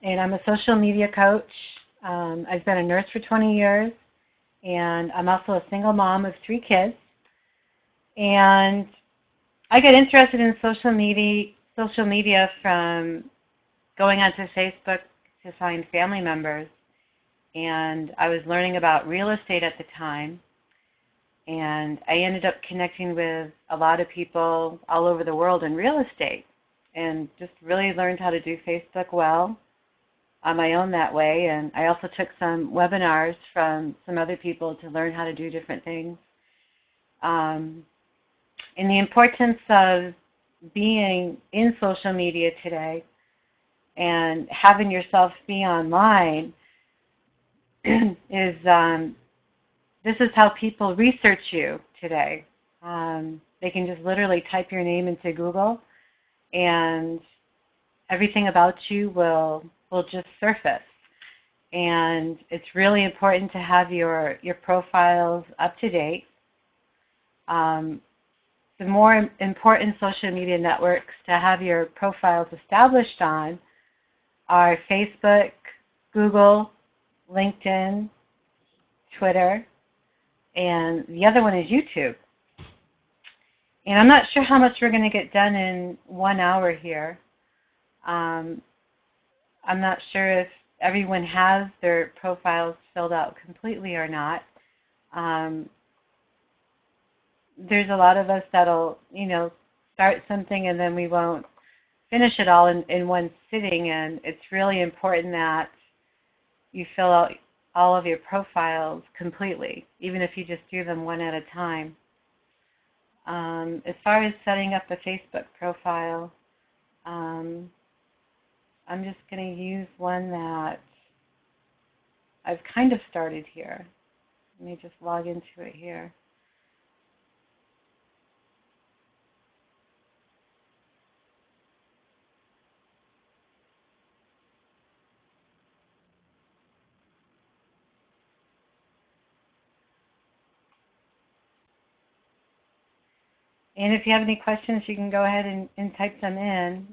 and I'm a social media coach. I've been a nurse for 20 years, and I'm also a single mom of 3 kids. And I got interested in social media from going onto Facebook to find family members, and I was learning about real estate at the time. And I ended up connecting with a lot of people all over the world in real estate, and just really learned how to do Facebook well on my own that way. And I also took some webinars from some other people to learn how to do different things. And the importance of being in social media today and having yourself be online is this is how people research you today. They can just literally type your name into Google, and everything about you will just surface. And it's really important to have your profiles up to date. The more important social media networks to have your profiles established on are Facebook, Google, LinkedIn, Twitter, and the other one is YouTube. And I'm not sure how much we're going to get done in 1 hour here. I'm not sure if everyone has their profiles filled out completely or not. There's a lot of us that'll, start something and then we won't finish it all in one sitting, and it's really important that you fill out all of your profiles completely, even if you just do them one at a time. As far as setting up a Facebook profile, I'm just going to use one that I've kind of started here. Let me just log into it here. And if you have any questions, you can go ahead and type them in.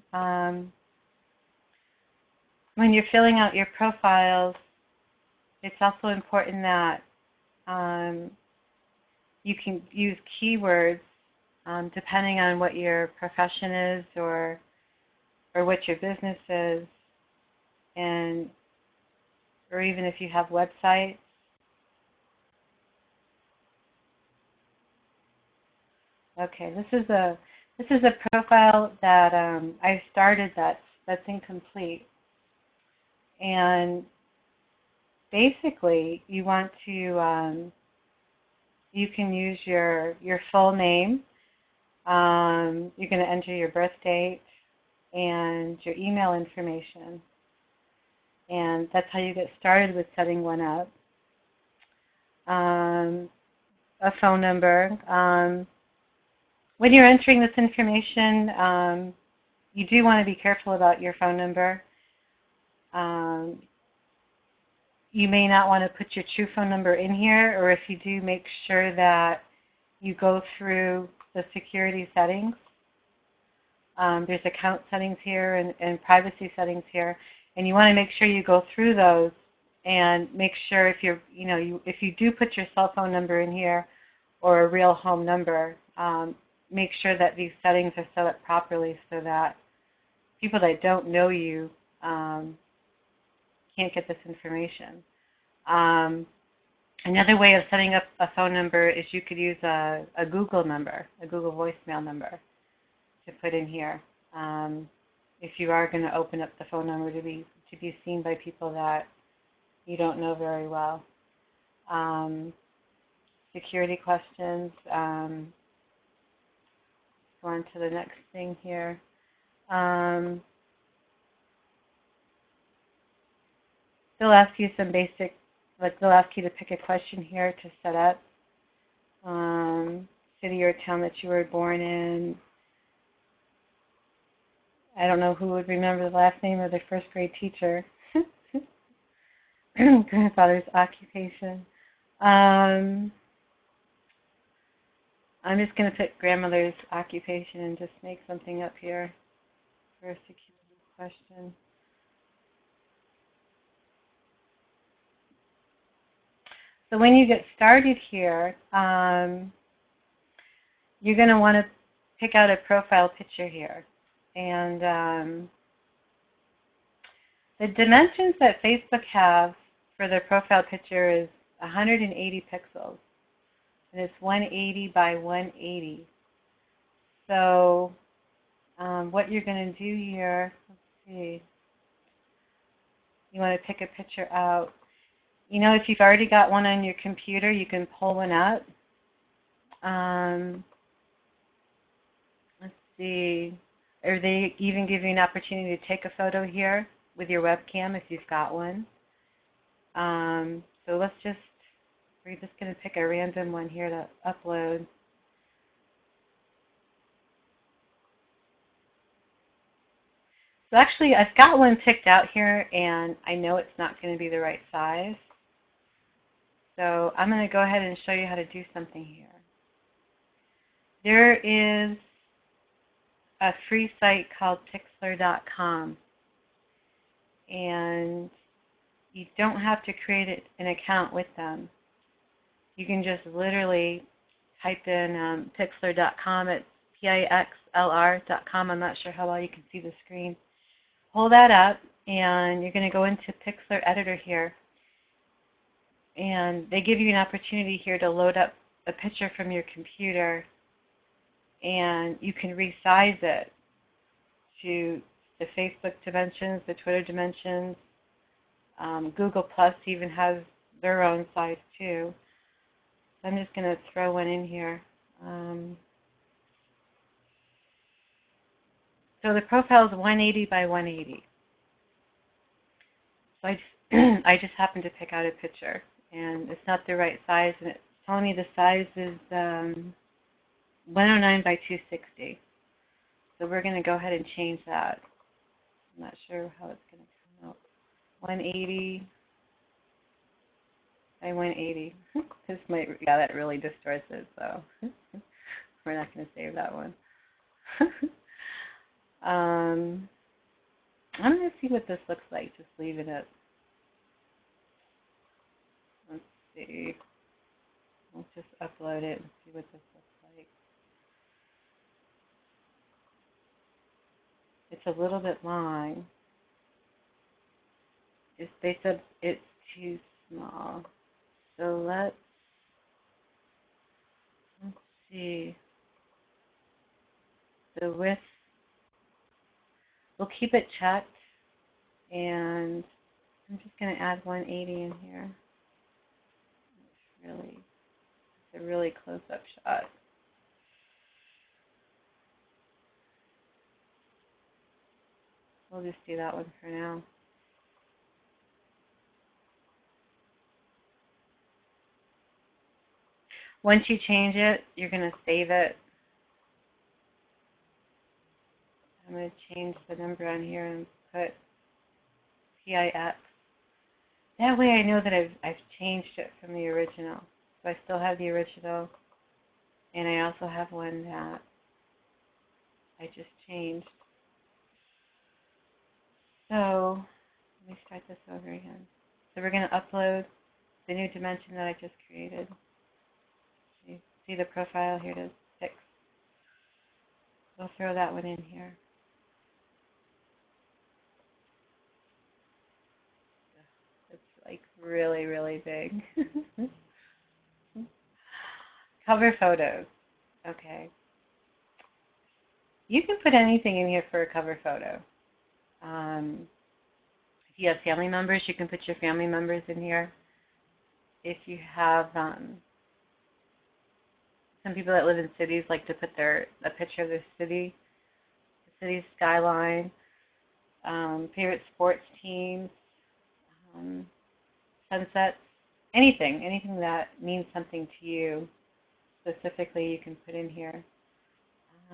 When you're filling out your profiles, it's also important that you can use keywords depending on what your profession is or what your business is, and or even if you have websites. Okay, this is a profile that I started that's incomplete, and basically you want to you can use your full name. You're going to enter your birth date and your email information, and that's how you get started with setting one up. A phone number. When you're entering this information, you do want to be careful about your phone number. You may not want to put your true phone number in here, or if you do, make sure that you go through the security settings. There's account settings here and privacy settings here, and you want to make sure you go through those and make sure if if you do put your cell phone number in here or a real home number, make sure that these settings are set up properly so that people that don't know you can't get this information. Another way of setting up a phone number is you could use a Google number, a Google voicemail number to put in here. If you are going to open up the phone number to be seen by people that you don't know very well. Security questions. Go on to the next thing here. They'll ask you some basic, they'll ask you to pick a question here to set up. City or town that you were born in. I don't know who would remember the last name of their first grade teacher. Grandfather's occupation. I'm just going to put grandmother's occupation and just make something up here for a security question. So when you get started here, you're going to want to pick out a profile picture here. And the dimensions that Facebook have for their profile picture is 180 pixels. And it's 180 by 180. So what you're going to do here, let's see, you want to pick a picture out. You know, if you've already got one on your computer, you can pull one up. Let's see, or they even give you an opportunity to take a photo here with your webcam if you've got one. So we're just going to pick a random one here to upload. So actually, I've got one picked out here, and I know it's not going to be the right size. So I'm going to go ahead and show you how to do something here. There is a free site called Pixlr.com, and you don't have to create an account with them. You can just literally type in Pixlr.com. It's Pixlr.com. I'm not sure how well you can see the screen. Pull that up, and you're going to go into Pixlr Editor here. And they give you an opportunity here to load up a picture from your computer, and you can resize it to the Facebook dimensions, the Twitter dimensions. Google Plus even has their own size too. So I'm just going to throw one in here. So the profile is 180 by 180. So I just happened to pick out a picture, and it's not the right size, and it's telling me the size is 109 by 260. So we're going to go ahead and change that. I'm not sure how it's going to come out. 180 by 180. This might, yeah, that really distorts it, so we're not going to save that one. I'm going to see what this looks like, just leaving it. Let's see. Let's just upload it and see what this looks like. It's a little bit long. They said it's too small. So let's see. The width, we'll keep it checked, and I'm just going to add 180 in here. It's a really close-up shot. We'll just do that one for now. Once you change it, you're going to save it. I'm going to change the number on here and put PIX. That way I know that I've changed it from the original. So I still have the original, and I also have one that I just changed. So let me start this over again. So we're going to upload the new dimension that I just created. You see the profile, here it is, 6. We'll throw that one in here. It's like really, really big. Cover photos. Okay. You can put anything in here for a cover photo. If you have family members, you can put your family members in here. If you have some people that live in cities like to put a picture of their city, the city's skyline, favorite sports teams, sunsets, anything that means something to you specifically, you can put in here.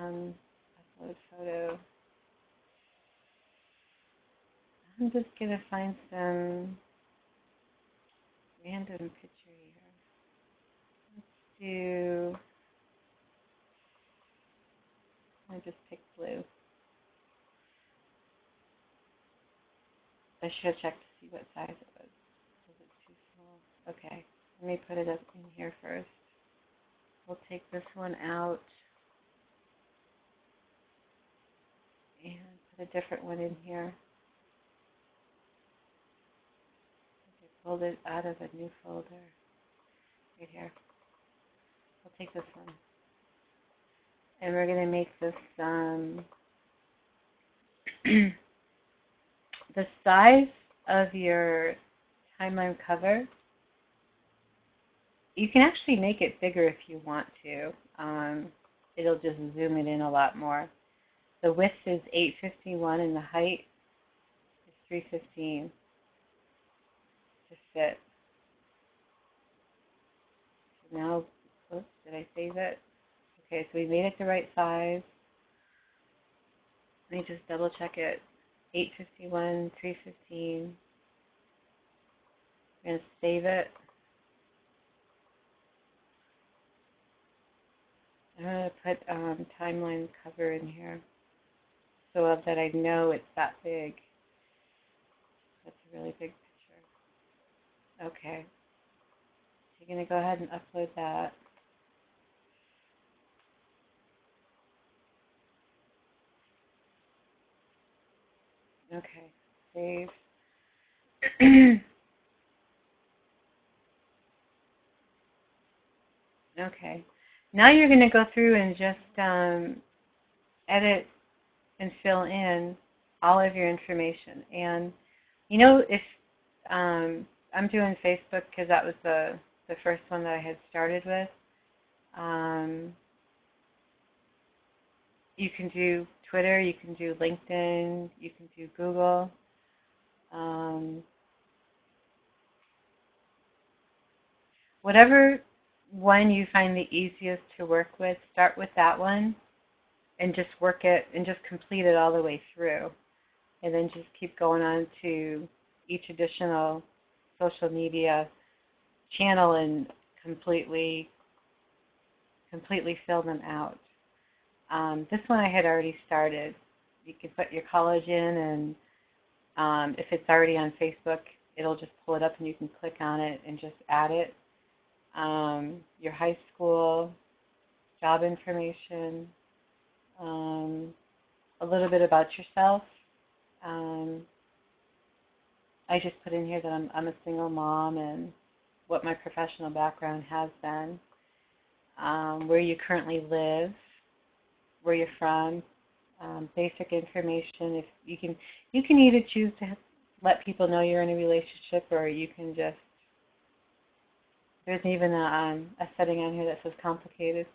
Upload photo. I'm just going to find some random picture here. Let's do, I just picked blue. I should have checked to see what size it was. Was it too small? Okay. Let me put it up in here first. We'll take this one out and put a different one in here. I pulled it out of a new folder right here. We'll take this one. And we're going to make this the size of your timeline cover. You can actually make it bigger if you want to. It'll just zoom it in a lot more. The width is 851 and the height is 315 to fit. So now, oops, did I save it? Okay, so we made it the right size. Let me just double check it. 851, 315. I'm going to save it. I'm going to put timeline cover in here so that I know it's that big. That's a really big picture. Okay. So you're going to go ahead and upload that. Okay. Save. Okay. Now you're going to go through and just edit and fill in all of your information. And you know, if I'm doing Facebook because that was the first one that I had started with. You can do Twitter, you can do LinkedIn, you can do Google. Whatever one you find the easiest to work with, start with that one and just work it and just complete it all the way through. And then just keep going on to each additional social media channel and completely fill them out. This one I had already started. You can put your college in, and if it's already on Facebook, it'll just pull it up and you can click on it and just add it. Your high school, job information, a little bit about yourself. I just put in here that I'm a single mom and what my professional background has been, where you currently live, where you're from, basic information. If you can either choose to let people know you're in a relationship, or you can just. There's even a setting on here that says complicated.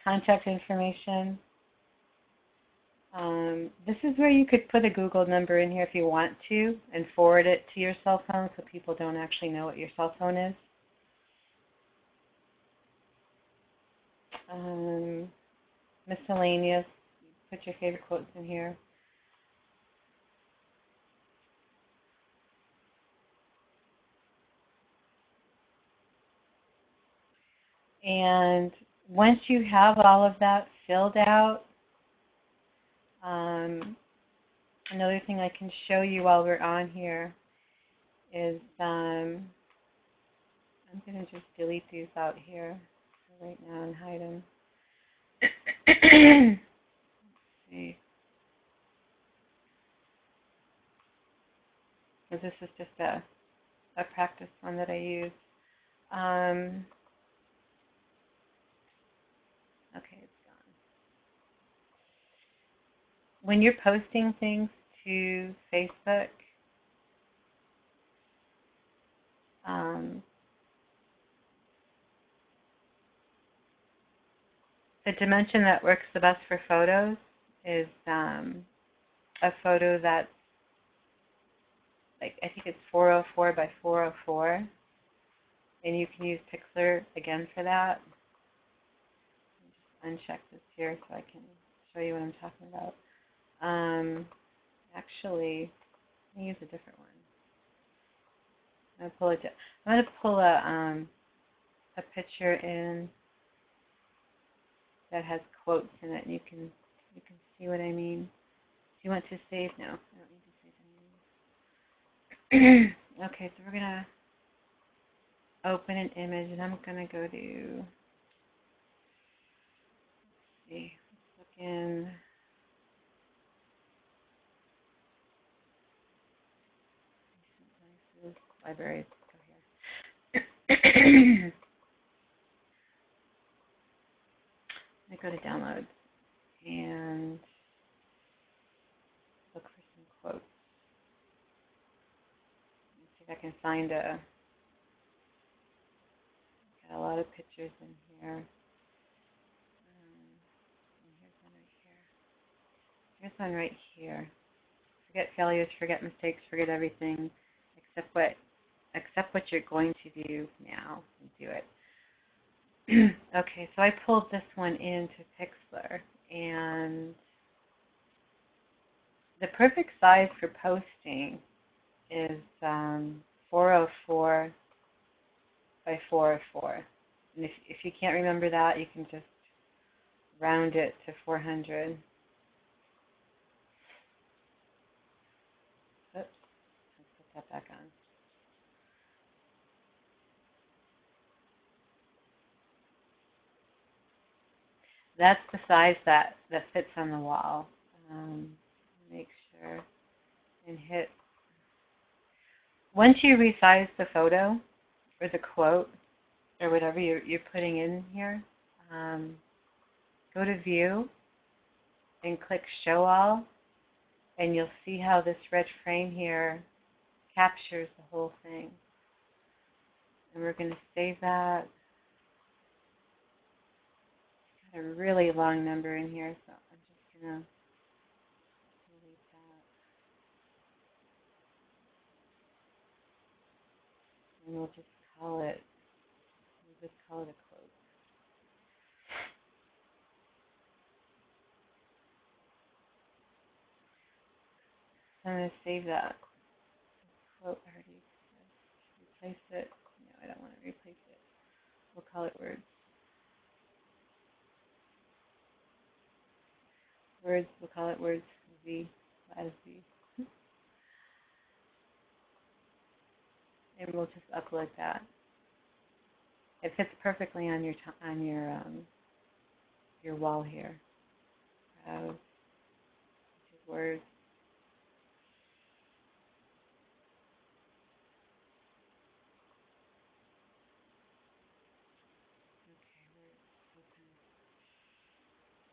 Contact information. This is where you could put a Google number in here if you want to and forward it to your cell phone so people don't actually know what your cell phone is. Miscellaneous. Put your favorite quotes in here. And once you have all of that filled out, another thing I can show you while we're on here is I'm going to just delete these out here right now and hide them. Let's see. Because this is just a practice one that I use. Okay, it's gone. When you're posting things to Facebook, the dimension that works the best for photos is a photo that's, like, I think it's 404 by 404, and you can use Pixlr again for that. Just uncheck this here so I can show you what I'm talking about. Actually, let me use a different one. I'm going to pull a picture in that has quotes in it, and you can see what I mean. Do you want to save? No, I don't need to save anything. Okay, so we're gonna open an image, and I'm going to go to, let's see, let's look in places, libraries. Let's go here. I go to downloads and look for some quotes. Let's see if I can find got a lot of pictures in here. And here's one right here. Forget failures, forget mistakes, forget everything, except what you're going to do now and do it. Okay, so I pulled this one into Pixlr, and the perfect size for posting is 404 by 404. And if you can't remember that, you can just round it to 400. Oops, let's put that back on. That's the size that fits on the wall. Make sure and hit. Once you resize the photo or the quote or whatever you're putting in here, go to View and click Show All, and you'll see how this red frame here captures the whole thing. And we're going to save that. It's got a really long number in here, so I'm just going to delete that. And we'll just call it a quote. So I'm going to save that quote already. Replace it. No, I don't want to replace it. We'll call it words. Words, we'll call it words Z, as Z. And we'll just upload that. It fits perfectly on your wall here. Words.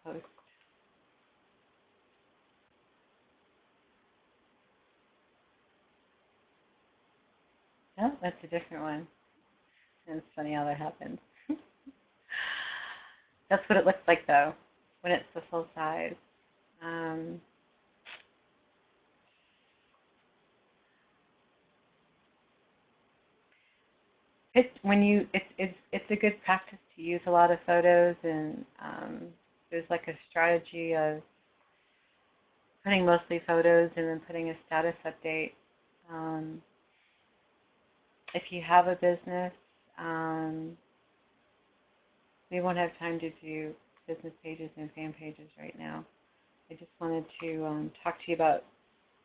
Okay, post. Oh, that's a different one. And it's funny how that happens. That's what it looks like though, when it's the full size. It's a good practice to use a lot of photos, and there's like a strategy of putting mostly photos and then putting a status update. If you have a business, we won't have time to do business pages and fan pages right now. I just wanted to talk to you about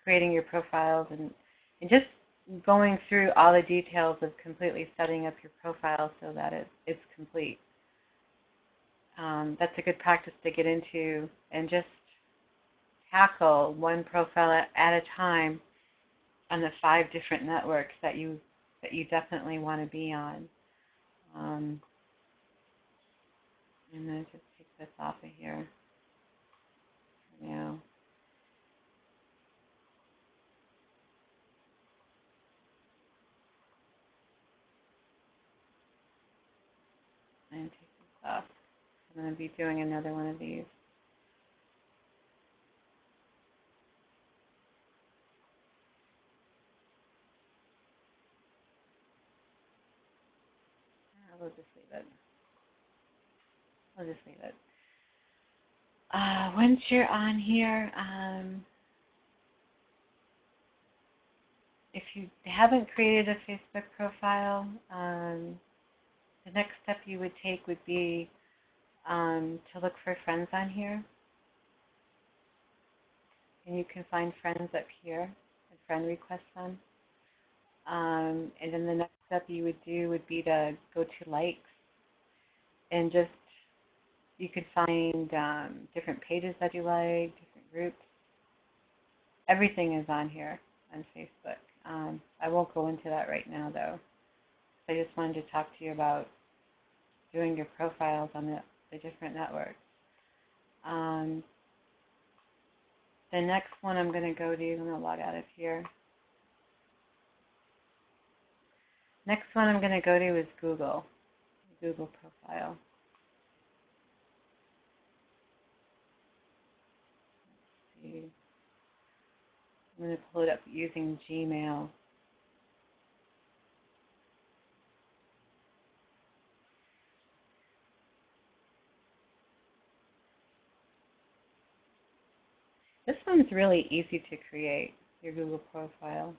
creating your profiles and just going through all the details of completely setting up your profile so that it's complete. That's a good practice to get into, and just tackle one profile at a time on the 5 different networks that you definitely want to be on. And then just take this off of here for now. And take this off. I'm going to be doing another one of these. We'll just leave it. We'll just leave it. Once you're on here, if you haven't created a Facebook profile, the next step you would take would be to look for friends on here. And you can find friends up here and friend request them. And then the next step you would do would be to go to likes and just, you could find different pages that you like, different groups. Everything is on here on Facebook. I won't go into that right now though. I just wanted to talk to you about doing your profiles on the different networks. The next one I'm going to go to, I'm going to log out of here. Next one I'm going to go to is Google profile. Let's see. I'm going to pull it up using Gmail. This one's really easy to create, your Google profile.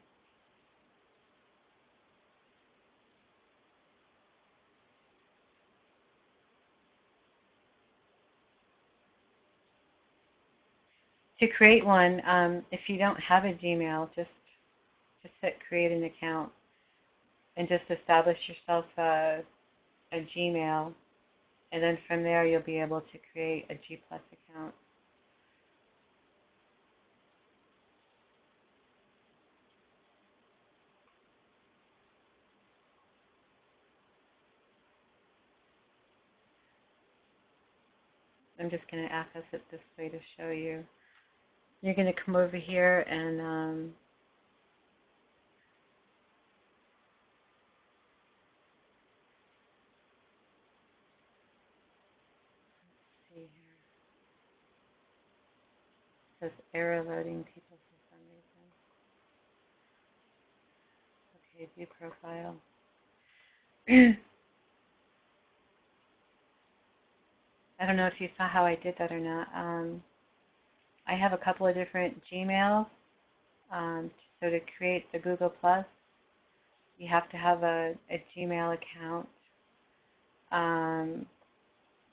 To create one, if you don't have a Gmail, just hit create an account and just establish yourself a Gmail, and then from there you'll be able to create a G+ account. I'm just going to access it this way to show you. You're going to come over here and see here. It says error loading people for some reason. Okay, view profile. I don't know if you saw how I did that or not. I have a couple of different Gmails. So to create the Google Plus, you have to have a Gmail account.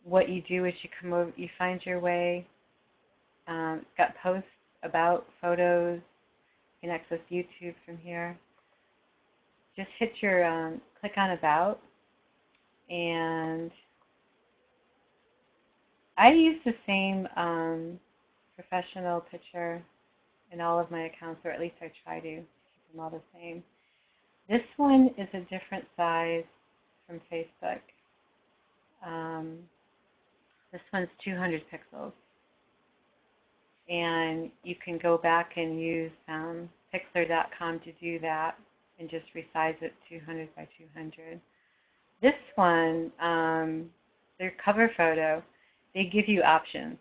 What you do is you come over, you find your way. It's got posts, about, photos. You can access YouTube from here. Just hit your, click on about, and I use the same professional picture in all of my accounts, or at least I try to keep them all the same. This one is a different size from Facebook. This one's 200 pixels. And you can go back and use Pixlr.com to do that and just resize it 200 by 200. This one, their cover photo, they give you options.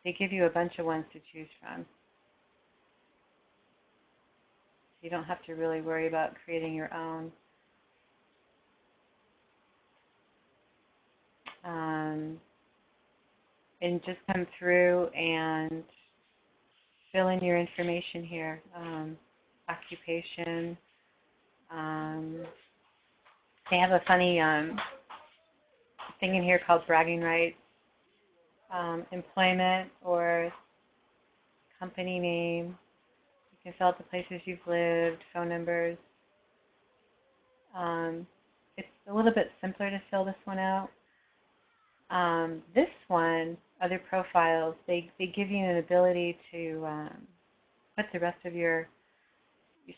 They give you a bunch of ones to choose from. So you don't have to really worry about creating your own. And just come through and fill in your information here. Occupation. They have a funny thing in here called bragging rights. Employment or company name. You can fill out the places you've lived, phone numbers. It's a little bit simpler to fill this one out. This one, other profiles, they give you an ability to put the rest of your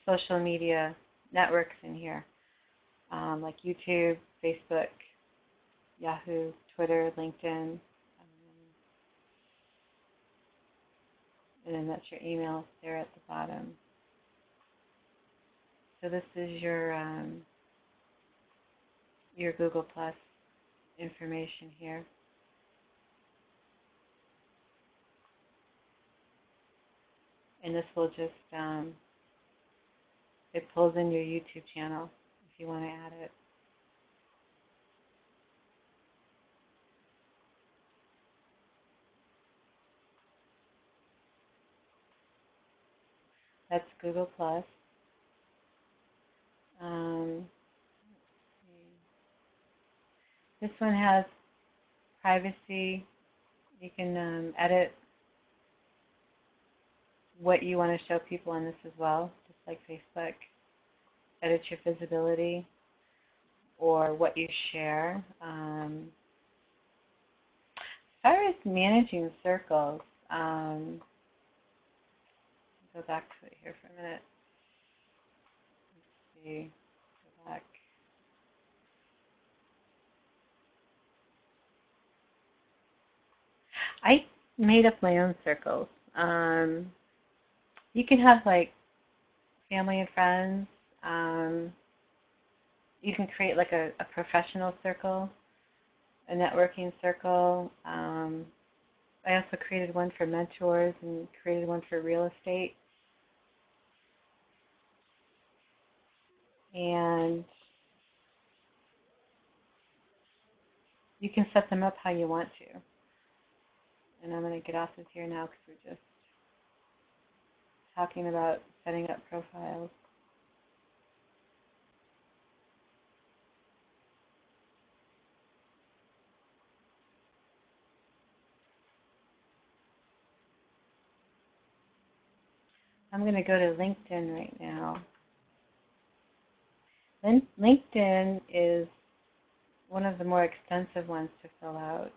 social media networks in here, like YouTube, Facebook, Yahoo, Twitter, LinkedIn, and then that's your email there at the bottom. So this is your Google Plus information here. And this will just, it pulls in your YouTube channel if you want to add it. That's Google Plus. This one has privacy. You can edit what you want to show people on this as well, just like Facebook. edit your visibility or what you share. As far as managing circles, go back to it here for a minute. Let's see. Go back. I made up my own circles. You can have like family and friends. You can create like a professional circle, a networking circle. I also created one for mentors and created one for real estate. And you can set them up how you want to. And I'm going to get off of here now because we're just talking about setting up profiles. I'm going to go to LinkedIn right now. LinkedIn is one of the more extensive ones to fill out.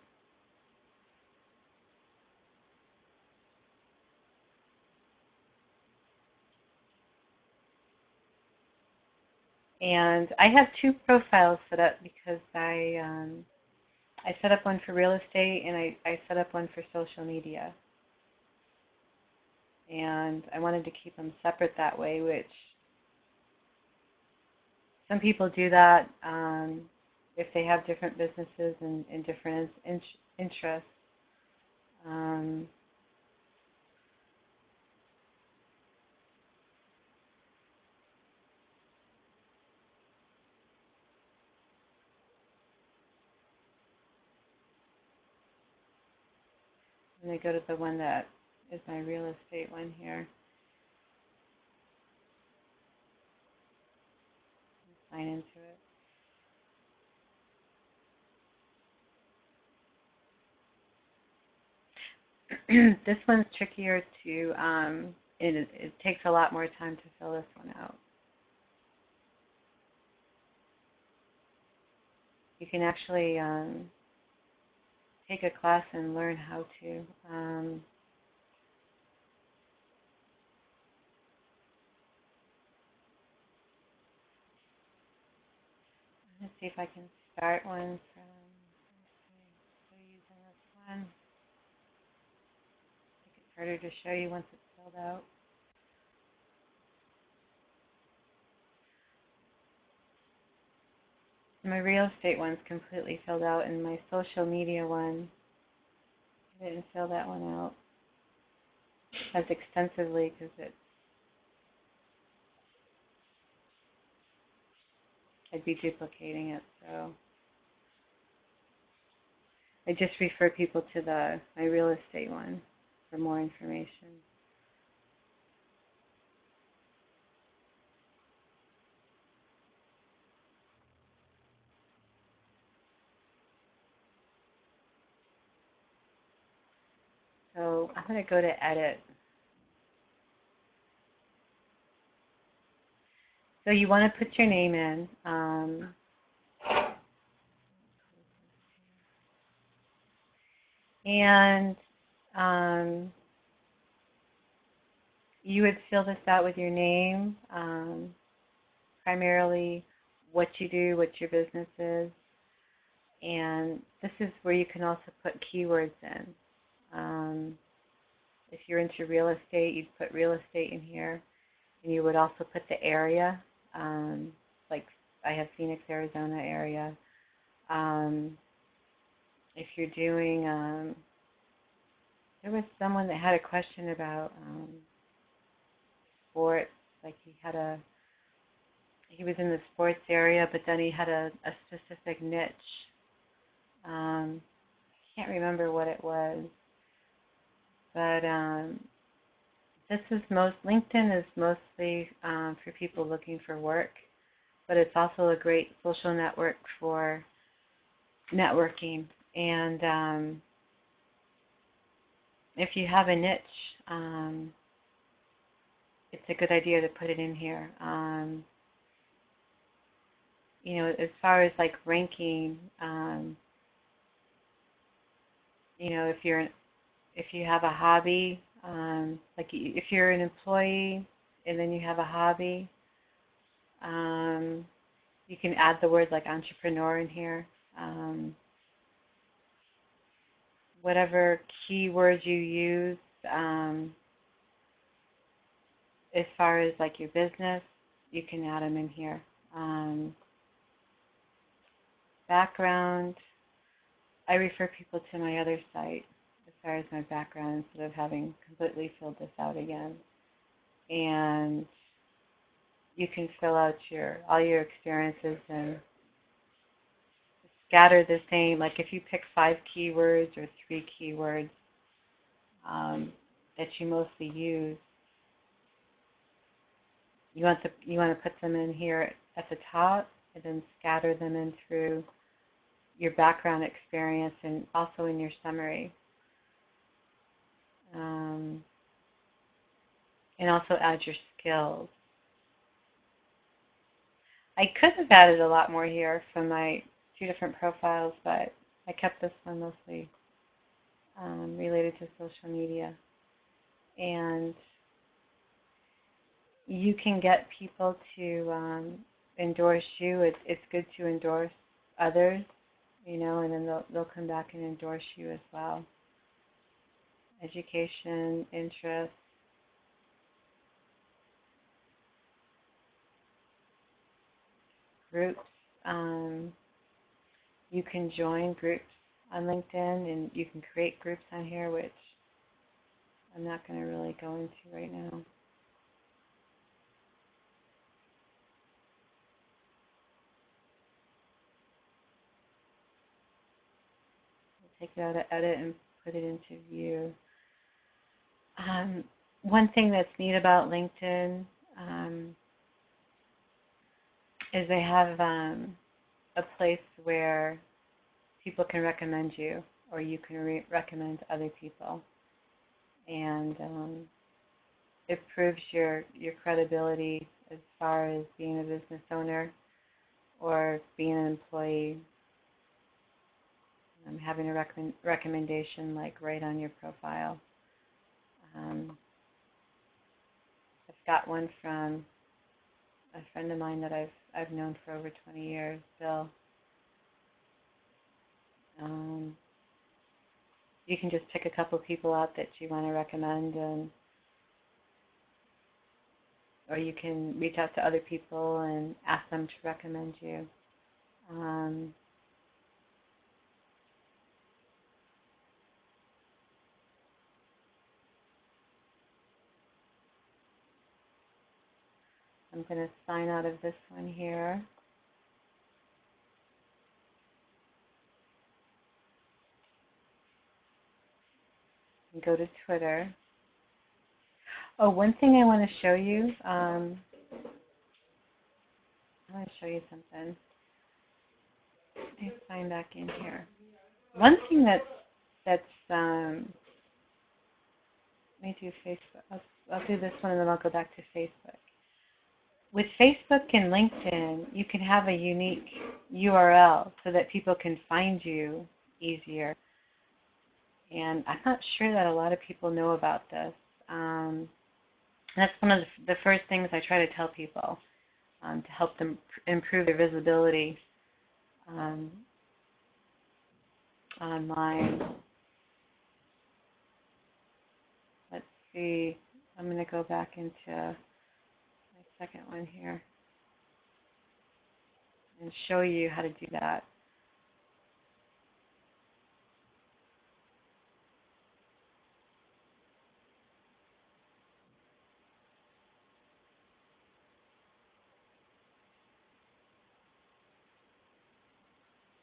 And I have two profiles set up because I set up one for real estate and I set up one for social media. And I wanted to keep them separate that way, which some people do that if they have different businesses and different interests. I'm going to go to the one that is my real estate one here. Sign into it. This one's trickier to, it takes a lot more time to fill this one out. You can actually take a class and learn how to. Let's see if I can start one from, still using this one. I think it's harder to show you once it's filled out. My real estate one's completely filled out, and my social media one, I didn't fill that one out as extensively because I'd be duplicating it. So I just refer people to my real estate one for more information. So I'm going to go to edit. So you want to put your name in. And you would fill this out with your name, primarily what you do, what your business is. And this is where you can also put keywords in. If you're into real estate, you'd put real estate in here. And you would also put the area, like I have Phoenix, Arizona area. If you're doing, there was someone that had a question about sports, like he was in the sports area, but then he had a specific niche. I can't remember what it was, but LinkedIn is mostly for people looking for work, but it's also a great social network for networking. And if you have a niche, it's a good idea to put it in here. as far as like ranking, if you have a hobby, like if you're an employee and then you have a hobby, you can add the word like entrepreneur in here. Whatever keywords you use, as far as like your business, you can add them in here. Background, I refer people to my other site as far as my background instead of having completely filled this out again. And you can fill out all your experiences and scatter the same. Like if you pick 5 keywords or 3 keywords that you mostly use, you want to put them in here at the top and then scatter them in through your background experience and also in your summary. And also add your skills. I could have added a lot more here from my 2 different profiles, but I kept this one mostly related to social media. And you can get people to endorse you. It's good to endorse others, and then they'll come back and endorse you as well. Education, interest. Groups. You can join groups on LinkedIn, and you can create groups on here, which I'm not going to really go into right now. I'll take it out of edit and put it into view. One thing that's neat about LinkedIn is they have a place where people can recommend you, or you can recommend other people, and it proves your credibility as far as being a business owner or being an employee. Having a recommendation like right on your profile. I've got one from a friend of mine that I've known for over 20 years, Bill. You can just pick a couple people out that you want to recommend, or you can reach out to other people and ask them to recommend you. I'm going to sign out of this one here. And go to Twitter. Oh, one thing I want to show you. I want to show you something. Let me sign back in here. One thing that's let me do Facebook. I'll do this one and then I'll go back to Facebook. With Facebook and LinkedIn, you can have a unique URL so that people can find you easier. And I'm not sure that a lot of people know about this. That's one of the first things I try to tell people to help them improve their visibility online. Let's see. I'm going to go back into my second one here and show you how to do that.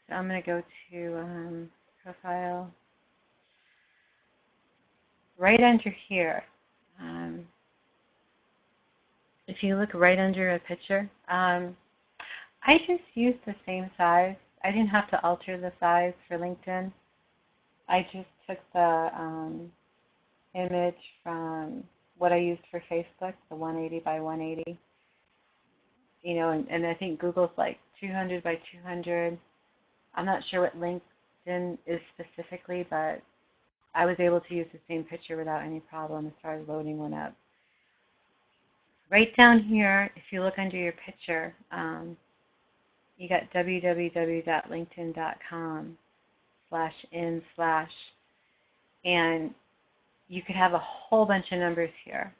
So I'm going to go to profile. Right under here, if you look right under a picture, I just used the same size. I didn't have to alter the size for LinkedIn. I just took the image from what I used for Facebook, the 180 by 180. And I think Google's like 200 by 200. I'm not sure what LinkedIn is specifically, but I was able to use the same picture without any problem as far as loading one up. Right down here, if you look under your picture, you got www.linkedin.com/in/, and you could have a whole bunch of numbers here.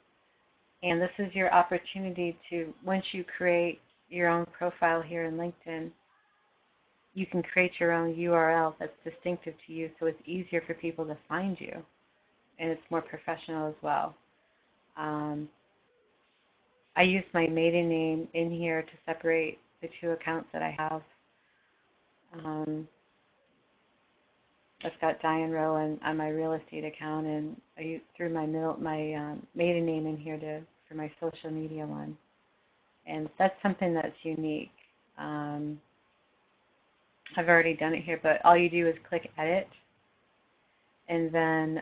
And this is your opportunity to, once you create your own profile here in LinkedIn, you can create your own URL that's distinctive to you, so it's easier for people to find you, and it's more professional as well. I use my maiden name in here to separate the two accounts that I have. I've got Diane Rowan on my real estate account, and I threw my maiden name in here for my social media one. And that's something that's unique. I've already done it here, but all you do is click Edit, and then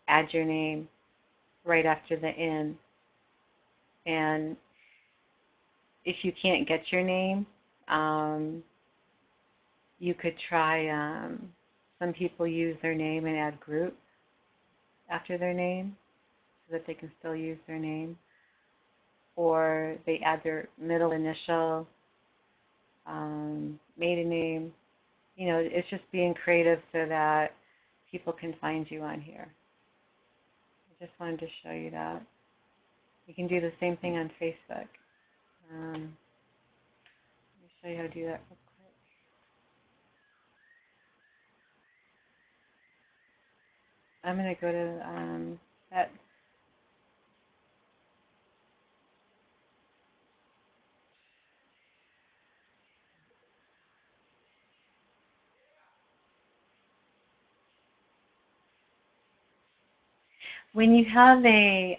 add your name right after the in. And if you can't get your name, you could try, some people use their name and add group after their name so that they can still use their name. Or they add their middle initial, maiden name. You know, it's just being creative so that people can find you on here. I just wanted to show you that. You can do the same thing on Facebook. Let me show you how to do that real quick. I'm going to go to that. When you have a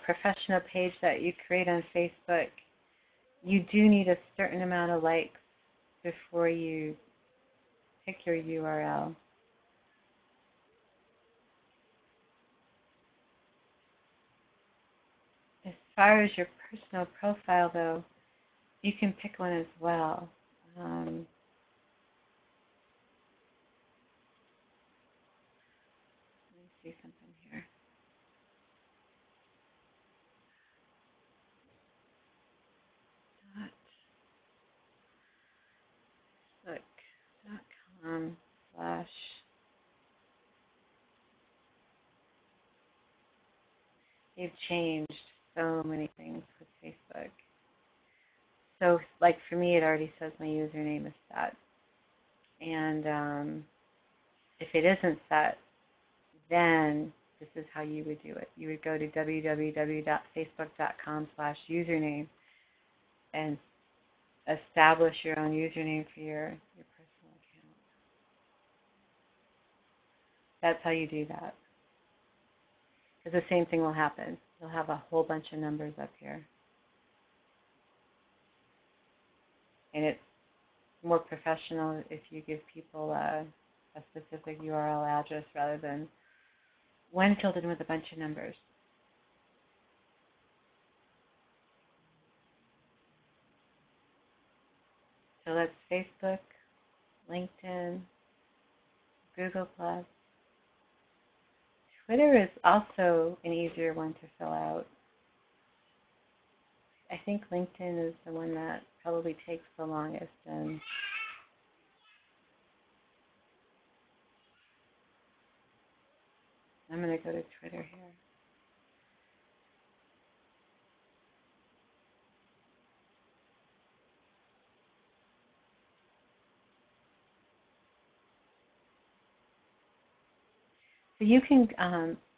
professional page that you create on Facebook, you do need a certain amount of likes before you pick your URL. As far as your personal profile, though, you can pick one as well. Let me see something here. Facebook.com/ they've changed so many things with Facebook. So, like for me, it already says my username is set. And if it isn't set, then this is how you would do it. You would go to www.facebook.com/username and establish your own username for your personal account. That's how you do that. Because the same thing will happen. You'll have a whole bunch of numbers up here. And it's more professional if you give people a specific URL address rather than one filled in with a bunch of numbers. So that's Facebook, LinkedIn, Google+. Twitter is also an easier one to fill out. I think LinkedIn is the one that probably takes the longest. And I'm going to go to Twitter here. So you can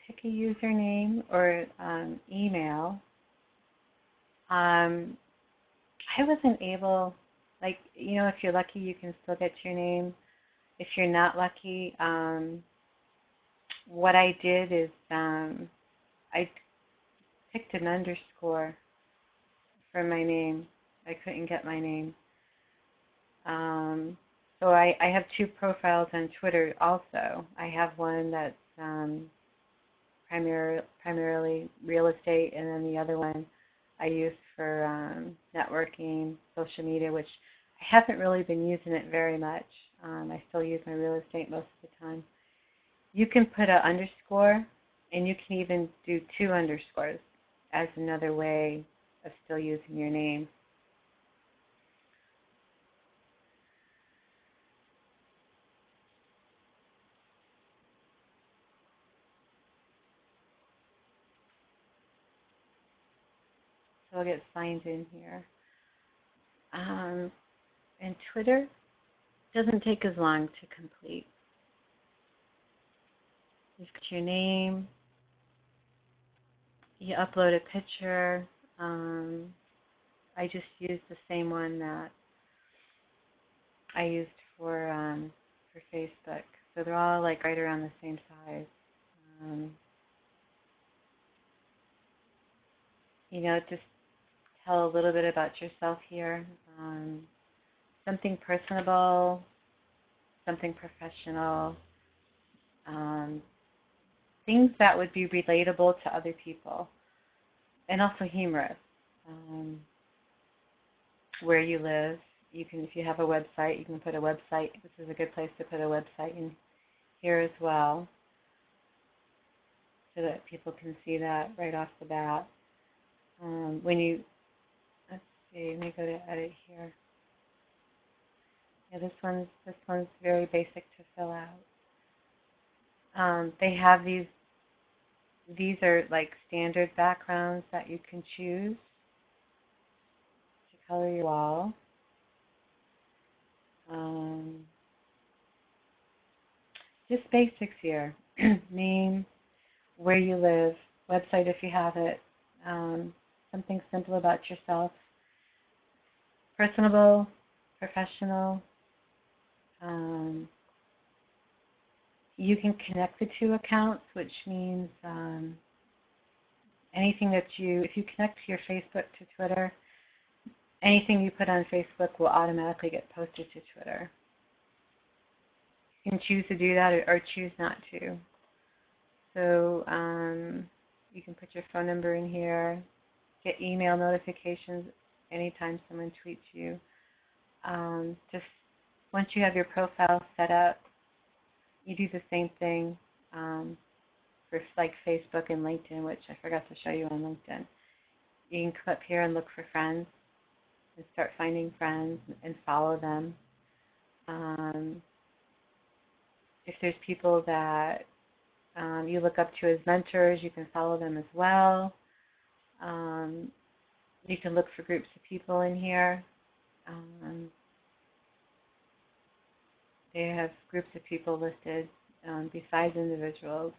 pick a username or email. I wasn't able, like, you know, if you're lucky, you can still get your name. If you're not lucky, what I did is I picked an underscore for my name. I couldn't get my name. So I have two profiles on Twitter also. I have one that's primarily real estate, and then the other one I use for networking, social media, which I haven't really been using it very much. I still use my real estate most of the time. You can put an underscore, and you can even do 2 underscores as another way of still using your name. So I'll get signed in here. And Twitter doesn't take as long to complete. You put your name, you upload a picture. I just used the same one that I used for Facebook. So they're all like right around the same size. Just tell a little bit about yourself here. Something personable, something professional, things that would be relatable to other people, and also humorous. Where you live, you can, if you have a website, you can put a website. This is a good place to put a website in here as well, so that people can see that right off the bat. Let's see, let me go to edit here. Yeah, this one's very basic to fill out. They have these are like standard backgrounds that you can choose to color your wall. Just basics here. Name, where you live, website if you have it, something simple about yourself, personable, professional. You can connect the 2 accounts, which means anything that if you connect your Facebook to Twitter, anything you put on Facebook will automatically get posted to Twitter. You can choose to do that or choose not to. So you can put your phone number in here, get email notifications anytime someone tweets you. Just once you have your profile set up, you do the same thing for like Facebook and LinkedIn, which I forgot to show you on LinkedIn. You can come up here and look for friends and start finding friends and follow them. If there's people that you look up to as mentors, you can follow them as well. You can look for groups of people in here. They have groups of people listed besides individuals.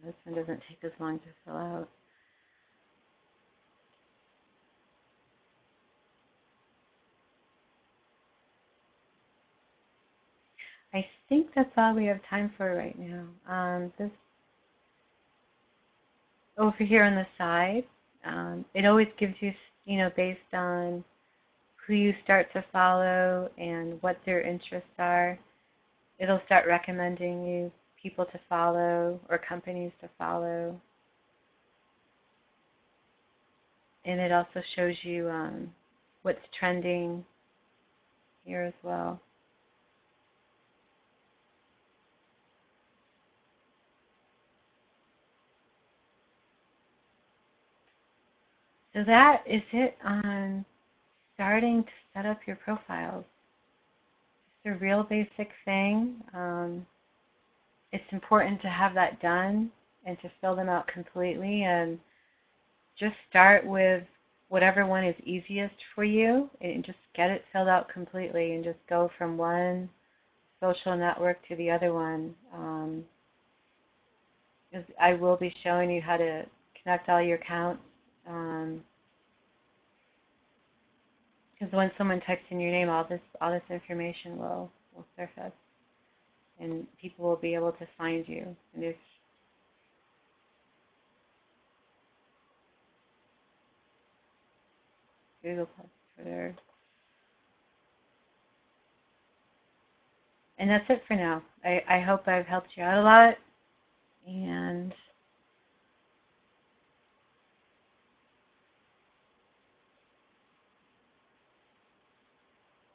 This one doesn't take as long to fill out. I think that's all we have time for right now. This over here on the side, it always gives you, based on who you start to follow and what their interests are, it'll start recommending you people to follow or companies to follow. And it also shows you what's trending here as well. So that is it on starting to set up your profiles. It's a real basic thing. It's important to have that done and to fill them out completely, and just start with whatever one is easiest for you and just get it filled out completely and just go from one social network to the other one. I will be showing you how to connect all your accounts. Because when someone types in your name, all this information will surface, and people will be able to find you. And there's Google Plus, Twitter, and that's it for now. I hope I've helped you out a lot, and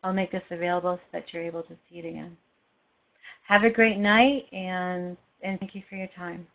I'll make this available so that you're able to see it again. Have a great night, and thank you for your time.